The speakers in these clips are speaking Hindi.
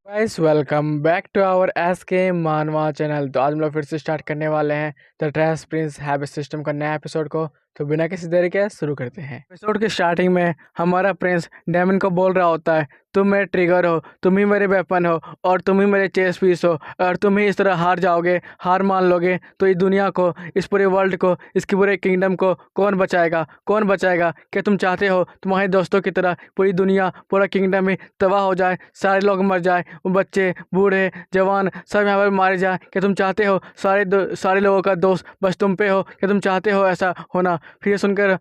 Guys welcome back to our S K Manwa channel. तो आज हम लोग फिर से स्टार्ट करने वाले हैं the trace Prince habit system का नया एपिसोड को। तो बिना किसी देरी के शुरू करते हैं। एपिसोड के स्टार्टिंग में हमारा प्रिंस डेमन को बोल रहा होता है, तुम मेरे ट्रिगर हो, तुम ही मेरे वेपन हो और तुम ही मेरे चेस पीस हो। और तुम ही इस तरह हार जाओगे, हार मान लोगे तो इस दुनिया को, इस पूरे वर्ल्ड को, इसकी पूरे किंगडम को कौन बचाएगा, कौन बचाएगा? क्या तुम चाहते हो तुम्हारे दोस्तों की तरह पूरी दुनिया, पूरा किंगडम ही तबाह हो जाए, सारे लोग मर जाए, बच्चे, बूढ़े, जवान सब यहाँ पर मारे जाए? क्या तुम चाहते हो सारे लोगों का दोस्त बस तुम पे हो? क्या तुम चाहते हो ऐसा होना? फिर ये सुनकर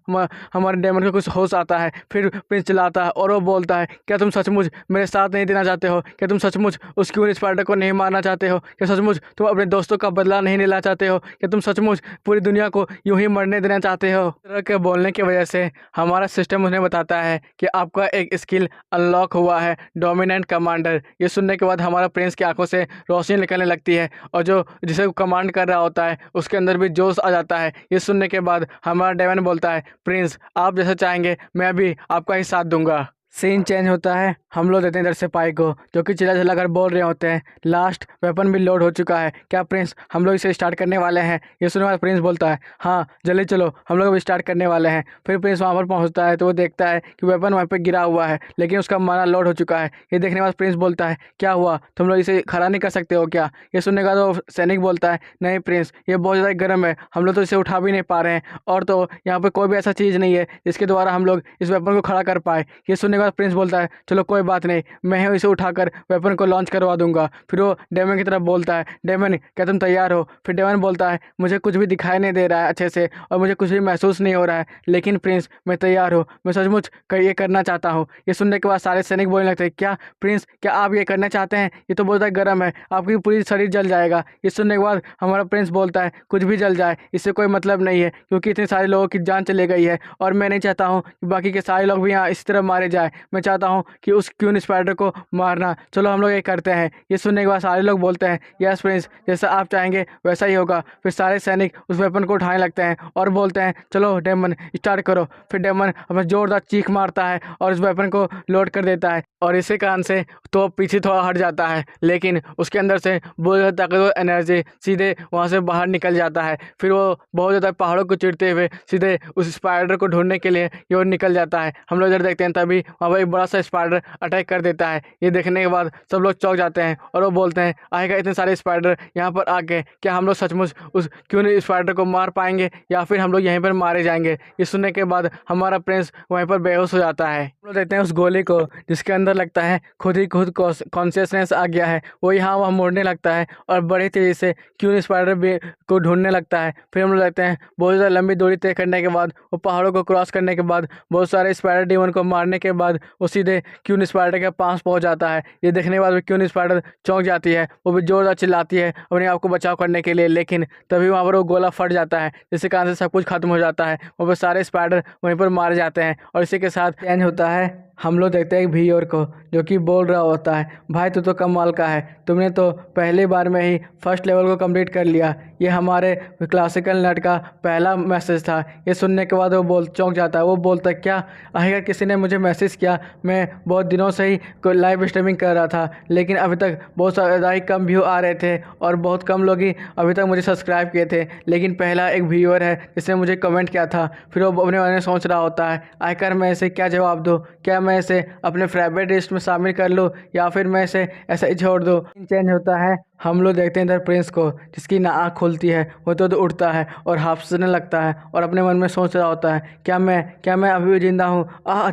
हमारे डेमन को कुछ होश आता है। फिर प्रिंस चिल्लाता है और वो बोलता है, क्या तुम सचमुच मेरे साथ नहीं देना चाहते हो? क्या तुम सचमुच उस क्वीन स्पाइडर को नहीं मारना चाहते हो? क्या सचमुच तुम अपने दोस्तों का बदला नहीं लेना चाहते हो? क्या तुम सचमुच पूरी दुनिया को यूं ही मरने देना चाहते हो? इस तरह के बोलने की वजह से हमारा सिस्टम उन्हें बताता है कि आपका एक स्किल अनलॉक हुआ है, डोमिनेंट कमांडर। ये सुनने के बाद हमारा प्रिंस की आंखों से रोशनी निकलने लगती है और जो जिसे वो कमांड कर रहा होता है उसके अंदर भी जोश आ जाता है। ये सुनने के बाद हमारा डेवन बोलता है, प्रिंस आप जैसा चाहेंगे मैं भी आपका ही साथ दूंगा। सीन चेंज होता है, हम लोग देते हैं इधर से पाई को, जो कि चिल्ला चिल्ला कर बोल रहे होते हैं, लास्ट वेपन भी लोड हो चुका है, क्या प्रिंस हम लोग इसे स्टार्ट करने वाले हैं? ये सुनने वाला प्रिंस बोलता है, हाँ जल्दी चलो हम लोग अभी स्टार्ट करने वाले हैं। फिर प्रिंस वहाँ पर पहुँचता है तो वो देखता है कि वेपन वहाँ पर गिरा हुआ है, लेकिन उसका माना लोड हो चुका है। ये देखने के बाद प्रिंस बोलता है, क्या हुआ, तुम लोग इसे खड़ा नहीं कर सकते हो क्या? ये सुनने के बाद वो सैनिक बोलता है, नहीं प्रिंस ये बहुत ज़्यादा गर्म है, हम लोग तो इसे उठा भी नहीं पा रहे हैं, और तो यहाँ पर कोई भी ऐसा चीज़ नहीं है जिसके द्वारा हम लोग इस वेपन को खड़ा कर पाए। ये सुनने के बाद प्रिंस बोलता है, चलो कोई बात नहीं, मैं ही इसे उठाकर वेपन को लॉन्च करवा दूंगा। फिर वो डेमन की तरफ बोलता है, डेमन क्या तुम तैयार हो? फिर डेमन बोलता है, मुझे कुछ भी दिखाई नहीं दे रहा है अच्छे से और मुझे कुछ भी महसूस नहीं हो रहा है, लेकिन प्रिंस मैं तैयार हूँ, मैं सचमुच ये करना चाहता हूँ। ये सुनने के बाद सारे सैनिक बोलने लगते हैं, क्या प्रिंस क्या आप ये करना चाहते हैं? ये तो बहुत ज़्यादा गर्म है, आपकी पूरी शरीर जल जाएगा। ये सुनने के बाद हमारा प्रिंस बोलता है, कुछ भी जल जाए इससे कोई मतलब नहीं है, क्योंकि इतने सारे लोगों की जान चली गई है और मैं नहीं चाहता हूँ कि बाकी के सारे लोग भी यहाँ इस तरह मारे जाए। मैं चाहता हूँ कि उस क्वीन स्पाइडर को मारना, चलो हम लोग ये करते हैं। ये सुनने के बाद सारे लोग बोलते हैं, यस प्रिंस जैसा आप चाहेंगे वैसा ही होगा। फिर सारे सैनिक उस वेपन को उठाने लगते हैं और बोलते हैं, चलो डेमन स्टार्ट करो। फिर डेमन अपना जोरदार चीख मारता है और उस वेपन को लोड कर देता है और इसी कारण से तो पीछे थोड़ा हट जाता है, लेकिन उसके अंदर से बहुत ज़्यादा ताकतवर एनर्जी सीधे वहाँ से बाहर निकल जाता है। फिर वो बहुत ज़्यादा पहाड़ों को चीरते हुए सीधे उस स्पाइडर को ढूंढने के लिए ये और निकल जाता है। हम लोग इधर देखते हैं तभी वहाँ पर एक बड़ा सा स्पाइडर अटैक कर देता है। ये देखने के बाद सब लोग चौंक जाते हैं और वो बोलते हैं, आएगा इतने सारे स्पाइडर यहाँ पर आके, क्या हम लोग सचमुच उस क्यों स्पाइडर को मार पाएंगे या फिर हम लोग यहीं पर मारे जाएंगे? ये सुनने के बाद हमारा प्रिंस वहीं पर बेहोश हो जाता है। हम लोग देखते हैं उस गोली को जिसके अंदर लगता है खुद ही खुद कॉन्शियसनेस आ गया है, वो यहाँ वहाँ मुड़ने लगता है और बड़ी तेज़ी से क्यों स्पाइडर भी को ढूंढने लगता है। फिर हम लोग देखते हैं बहुत ज़्यादा लंबी दूरी तय करने के बाद, वो पहाड़ों को क्रॉस करने के बाद, बहुत सारे स्पाइडर डीमन को मारने के बाद वो सीधे क्यून स्पाइडर के पास पहुंच जाता है। ये देखने के बाद भी क्यून स्पाइडर चौंक जाती है, वो भी जोरदार चिल्लाती है अपने आप को बचाव करने के लिए, लेकिन तभी वहाँ पर वो गोला फट जाता है जिसके कारण से सब कुछ खत्म हो जाता है। वहाँ पर सारे स्पाइडर वहीं पर मारे जाते हैं और इसी के साथ चेंज होता है। हम लोग देखते हैं एक भीयोर को जो कि बोल रहा होता है, भाई तू तो कमाल का है, तुमने तो पहली बार में ही फर्स्ट लेवल को कंप्लीट कर लिया। ये हमारे क्लासिकल नट का पहला मैसेज था। ये सुनने के बाद वो चौंक जाता है, वो बोलता है, क्या आखिर किसी ने मुझे मैसेज किया? मैं बहुत दिनों से ही लाइव स्ट्रीमिंग कर रहा था, लेकिन अभी तक बहुत ज़्यादा ही कम व्यू आ रहे थे और बहुत कम लोग ही अभी तक मुझे सब्सक्राइब किए थे, लेकिन पहला एक व्यूअर है जिसने मुझे कमेंट किया था। फिर वो अपने बारे में सोच रहा होता है, आखिर मैं इसे क्या जवाब दूँ? क्या मैं इसे अपने फेवरेट लिस्ट में शामिल कर लूँ या फिर मैं इसे ऐसा ही छोड़ दूँ? चेंज होता है, हम लोग देखते हैं इधर प्रिंस को जिसकी ना आँख खुलती है, वो तो उठता है और हाफसने लगता है और अपने मन में सोच रहा होता है, क्या मैं अभी भी जिंदा हूँ?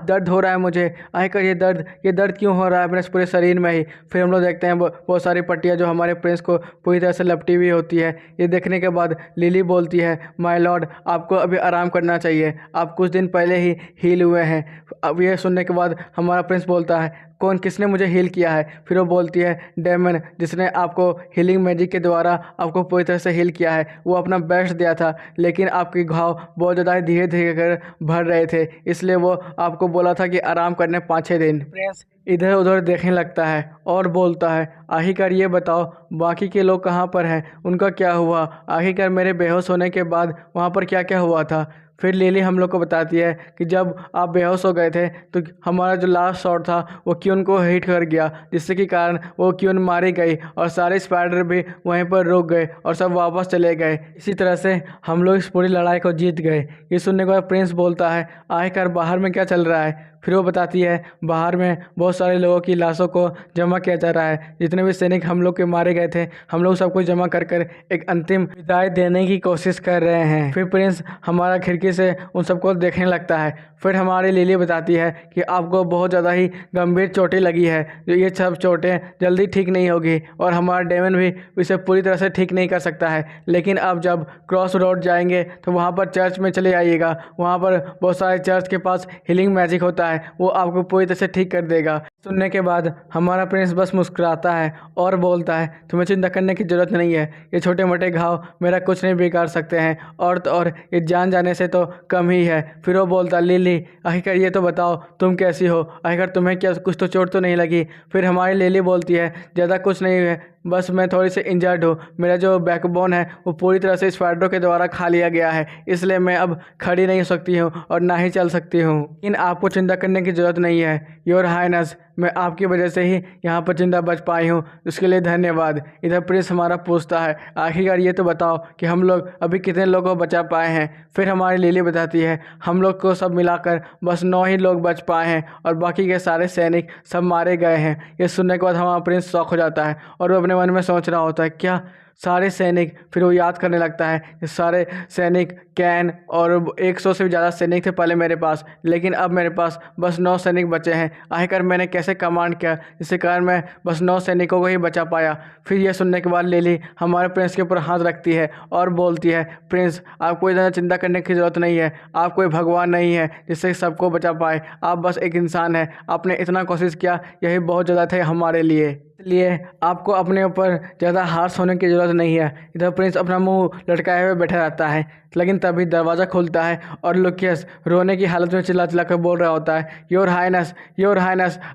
दर्द हो रहा है मुझे, आखिर ये दर्द क्यों हो रहा है मेरे पूरे शरीर में ही? फिर हम लोग देखते हैं बहुत सारी पट्टियाँ जो हमारे प्रिंस को पूरी तरह से लपटी हुई होती है। ये देखने के बाद लिली बोलती है, माय लॉर्ड आपको अभी आराम करना चाहिए, आप कुछ दिन पहले ही हील हुए हैं। अब ये सुनने के बाद हमारा प्रिंस बोलता है, कौन किसने मुझे हील किया है? फिर वो बोलती है, डेमन जिसने आपको हीलिंग मैजिक के द्वारा आपको पूरी तरह से हील किया है, वो अपना बेस्ट दिया था, लेकिन आपके घाव बहुत ज़्यादा धीरे धीरे कर भर रहे थे, इसलिए वो आपको बोला था कि आराम करने 5-6 दिन। प्रिंस इधर उधर देखने लगता है और बोलता है, आखिरकार ये बताओ बाकी के लोग कहाँ पर हैं, उनका क्या हुआ? आखिरकार मेरे बेहोश होने के बाद वहाँ पर क्या क्या हुआ था? फिर लिली हम लोग को बताती है कि जब आप बेहोश हो गए थे तो हमारा जो लास्ट शॉट था वो क्यून को हिट कर गया, जिससे कि कारण वो क्यून मारी गई और सारे स्पाइडर भी वहीं पर रुक गए और सब वापस चले गए। इसी तरह से हम लोग इस पूरी लड़ाई को जीत गए। ये सुनने के बाद प्रिंस बोलता है, आखिरकार बाहर में क्या चल रहा है। फिर वो बताती है बाहर में बहुत सारे लोगों की लाशों को जमा किया जा रहा है, जितने भी सैनिक हम लोग के मारे गए थे हम लोग सबको जमा कर कर एक अंतिम विदाई देने की कोशिश कर रहे हैं। फिर प्रिंस हमारा खिड़की से उन सबको देखने लगता है। फिर हमारी लिली बताती है कि आपको बहुत ज़्यादा ही गंभीर चोटें लगी है, जो ये सब चोटें जल्दी ठीक नहीं होगी और हमारा डेमन भी इसे पूरी तरह से ठीक नहीं कर सकता है। लेकिन अब जब क्रॉस रोड जाएंगे तो वहाँ पर चर्च में चले आइएगा, वहाँ पर बहुत सारे चर्च के पास हीलिंग मैजिक होता है, वो आपको पूरी तरह से ठीक कर देगा। सुनने के बाद हमारा प्रिंस बस मुस्कुराता है और बोलता है, तुम्हें चिंता करने की ज़रूरत नहीं है, ये छोटे मोटे घाव मेरा कुछ नहीं बिगाड़ सकते हैं और तो और ये जान जाने से तो कम ही है। फिर वो बोलता, लिली आखिरकार ये तो बताओ तुम कैसी हो, आखिरकार तुम्हें क्या कुछ तो चोट तो नहीं लगी। फिर हमारी लिली बोलती है, ज़्यादा कुछ नहीं है, बस मैं थोड़ी सी इंजर्ड हूँ, मेरा जो बैकबोन है वो पूरी तरह से स्पाइडरों के द्वारा खा लिया गया है, इसलिए मैं अब खड़ी नहीं हो सकती हूँ और ना ही चल सकती हूँ। लेकिन आपको चिंता करने की ज़रूरत नहीं है योर हाइनेस, मैं आपकी वजह से ही यहाँ पर जिंदा बच पाई हूँ, उसके लिए धन्यवाद। इधर प्रिंस हमारा पूछता है, आखिरकार ये तो बताओ कि हम लोग अभी कितने लोगों को बचा पाए हैं। फिर हमारी लिली बताती है, हम लोग को सब मिलाकर बस 9 ही लोग बच पाए हैं और बाकी के सारे सैनिक सब मारे गए हैं। ये सुनने के बाद हमारा प्रिंस शॉक हो जाता है और वो अपने मन में सोच रहा होता है, क्या सारे सैनिक। फिर वो याद करने लगता है कि सारे सैनिक कैन और 100 से भी ज़्यादा सैनिक थे पहले मेरे पास, लेकिन अब मेरे पास बस 9 सैनिक बचे हैं। आखिरकार मैंने कैसे कमांड किया जिसके कारण मैं बस 9 सैनिकों को ही बचा पाया। फिर यह सुनने के बाद लिली हमारे प्रिंस के ऊपर हाथ रखती है और बोलती है, प्रिंस आपको इतना चिंता करने की ज़रूरत नहीं है, आप कोई भगवान नहीं है जिससे सबको बचा पाए, आप बस एक इंसान है। आपने इतना कोशिश किया, यही बहुत ज़्यादा थे हमारे लिए, इसलिए आपको अपने ऊपर ज़्यादा हार्श होने की ज़रूरत नहीं है। इधर प्रिंस अपना मुंह लटकाए हुए बैठा रहता है, लेकिन तभी दरवाज़ा खुलता है और लुकियस रोने की हालत में चिल्ला चिल्ला कर बोल रहा होता है, योर हाइनेस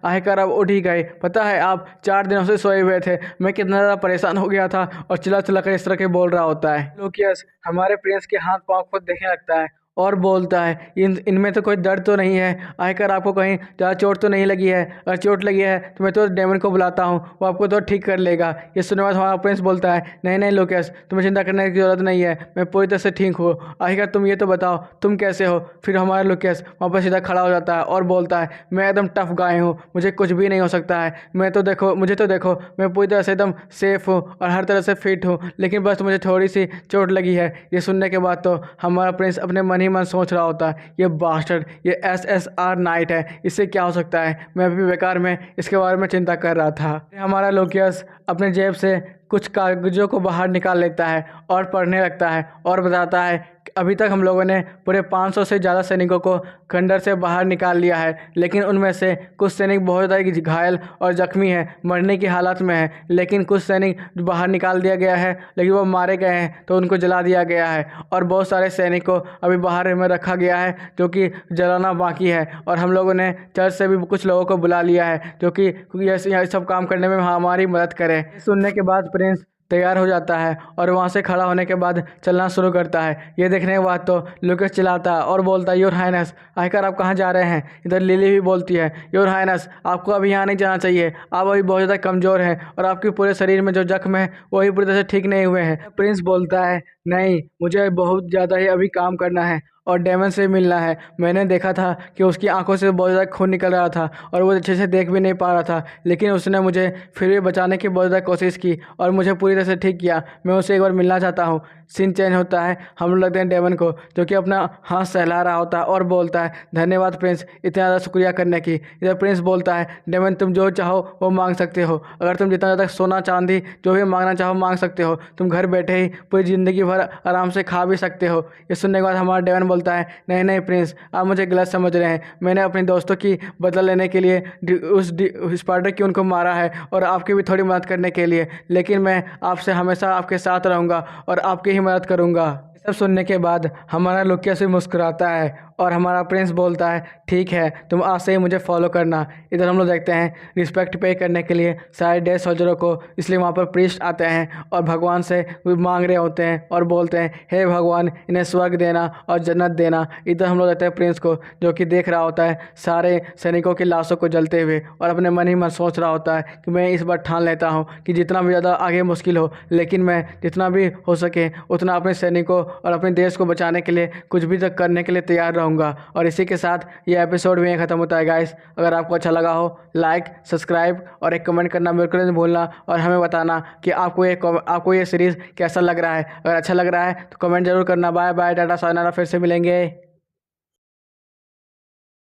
आखिरकार अब उठ ही गए। पता है आप 4 दिनों से सोए हुए थे, मैं कितना ज़्यादा परेशान हो गया था। और चिल्ला चिल्ला कर इस तरह के बोल रहा होता है। लुकियस हमारे प्रिंस के हाथ पाँव को देखने लगता है और बोलता है, इनमें तो कोई दर्द तो नहीं है, आखिरकार आपको कहीं ज़्यादा चोट तो नहीं लगी है, अगर चोट लगी है तो मैं तो डेमन को बुलाता हूँ, वो आपको तो ठीक कर लेगा। ये सुनने बाद हमारा प्रिंस बोलता है, नहीं लुकियस तुम्हें चिंता करने की ज़रूरत नहीं है, मैं पूरी तरह से ठीक हूँ, आखिरकार तुम ये तो बताओ तुम कैसे हो। फिर हमारा लुकियस वहाँ पर सीधा खड़ा हो जाता है और बोलता है, मैं एकदम टफ गाय हूँ, मुझे कुछ भी नहीं हो सकता है, मुझे तो देखो मैं पूरी तरह से एकदम सेफ हूँ और हर तरह से फिट हूँ, लेकिन बस मुझे थोड़ी सी चोट लगी है। ये सुनने के बाद तो हमारा प्रिंस अपने मन ही मन सोच रहा होता है, ये बास्टर्ड ये SSR नाइट है, इससे क्या हो सकता है, मैं अभी बेकार में इसके बारे में चिंता कर रहा था। हमारा लुकियस अपने जेब से कुछ कागजों को बाहर निकाल लेता है और पढ़ने लगता है और बताता है, अभी तक हम लोगों ने पूरे 500 से ज़्यादा सैनिकों को खंडर से बाहर निकाल लिया है, लेकिन उनमें से कुछ सैनिक बहुत ज़्यादा घायल और जख्मी हैं, मरने की हालत में है, लेकिन कुछ सैनिक बाहर निकाल दिया गया है लेकिन वो मारे गए हैं तो उनको जला दिया गया है, और बहुत सारे सैनिक को अभी बाहर में रखा गया है जो कि जलाना बाकी है। और हम लोगों ने चर्च से भी कुछ लोगों को बुला लिया है जो कि ये सब काम करने में हमारी मदद करें। सुनने के बाद प्रिंस तैयार हो जाता है और वहाँ से खड़ा होने के बाद चलना शुरू करता है। ये देखने के बाद तो लुकियस चिल्लाता है और बोलता है, योर हाइनेस आखिरकार आप कहाँ जा रहे हैं। इधर लिली भी बोलती है, योर हाइनेस आपको अभी यहाँ नहीं जाना चाहिए, आप अभी बहुत ज़्यादा कमज़ोर हैं और आपके पूरे शरीर में जो जख्म है वही पूरी तरह से ठीक नहीं हुए हैं। प्रिंस बोलता है, नहीं मुझे बहुत ज़्यादा ही अभी काम करना है और डेमन से मिलना है। मैंने देखा था कि उसकी आंखों से बहुत ज़्यादा खून निकल रहा था और वो अच्छे से देख भी नहीं पा रहा था, लेकिन उसने मुझे फिर भी बचाने की बहुत ज़्यादा कोशिश की और मुझे पूरी तरह से ठीक किया। मैं उससे एक बार मिलना चाहता हूँ। सीन चेंज होता है, हम लोग लगते हैं डेमन को जो कि अपना हाथ सहला रहा होता है और बोलता है, धन्यवाद प्रिंस इतना ज़्यादा शुक्रिया करने की। इधर प्रिंस बोलता है, डेमन तुम जो चाहो वो मांग सकते हो, अगर तुम जितना ज़्यादा सोना चांदी जो भी मांगना चाहो मांग सकते हो, तुम घर बैठे ही पूरी ज़िंदगी भर आराम से खा भी सकते हो। ये सुनने के बाद हमारा डेमन बोलता है, नहीं प्रिंस आप मुझे गलत समझ रहे हैं, मैंने अपने दोस्तों की बदला लेने के लिए उस स्पाइडर की उनको मारा है और आपकी भी थोड़ी मदद करने के लिए, लेकिन मैं आपसे हमेशा आपके साथ रहूँगा और आपकी ही मदद करूँगा। सब सुनने के बाद हमारा लुकियस भी मुस्कुराता है और हमारा प्रिंस बोलता है ठीक है तुम आज से ही मुझे फॉलो करना। इधर हम लोग देखते हैं रिस्पेक्ट पे करने के लिए सारे डेड सोल्जरों को, इसलिए वहाँ पर प्रीस्ट आते हैं और भगवान से भी मांग रहे होते हैं और बोलते हैं हे भगवान इन्हें स्वर्ग देना और जन्नत देना। इधर हम लोग देखते हैं प्रिंस को जो कि देख रहा होता है सारे सैनिकों की लाशों को जलते हुए और अपने मन ही मन सोच रहा होता है कि मैं इस बार ठान लेता हूँ कि जितना भी ज़्यादा आगे मुश्किल हो लेकिन मैं जितना भी हो सके उतना अपने सैनिकों और अपने देश को बचाने के लिए कुछ भी तक करने के लिए तैयार रहूँगा। और इसी के साथ ये एपिसोड में ख़त्म होता है गाइस। अगर आपको अच्छा लगा हो लाइक सब्सक्राइब और एक कमेंट करना बिल्कुल नहीं भूलना और हमें बताना कि आपको ये सीरीज़ कैसा लग रहा है। अगर अच्छा लग रहा है तो कमेंट जरूर करना। बाय बाय टाटा सायनारा, फिर से मिलेंगे।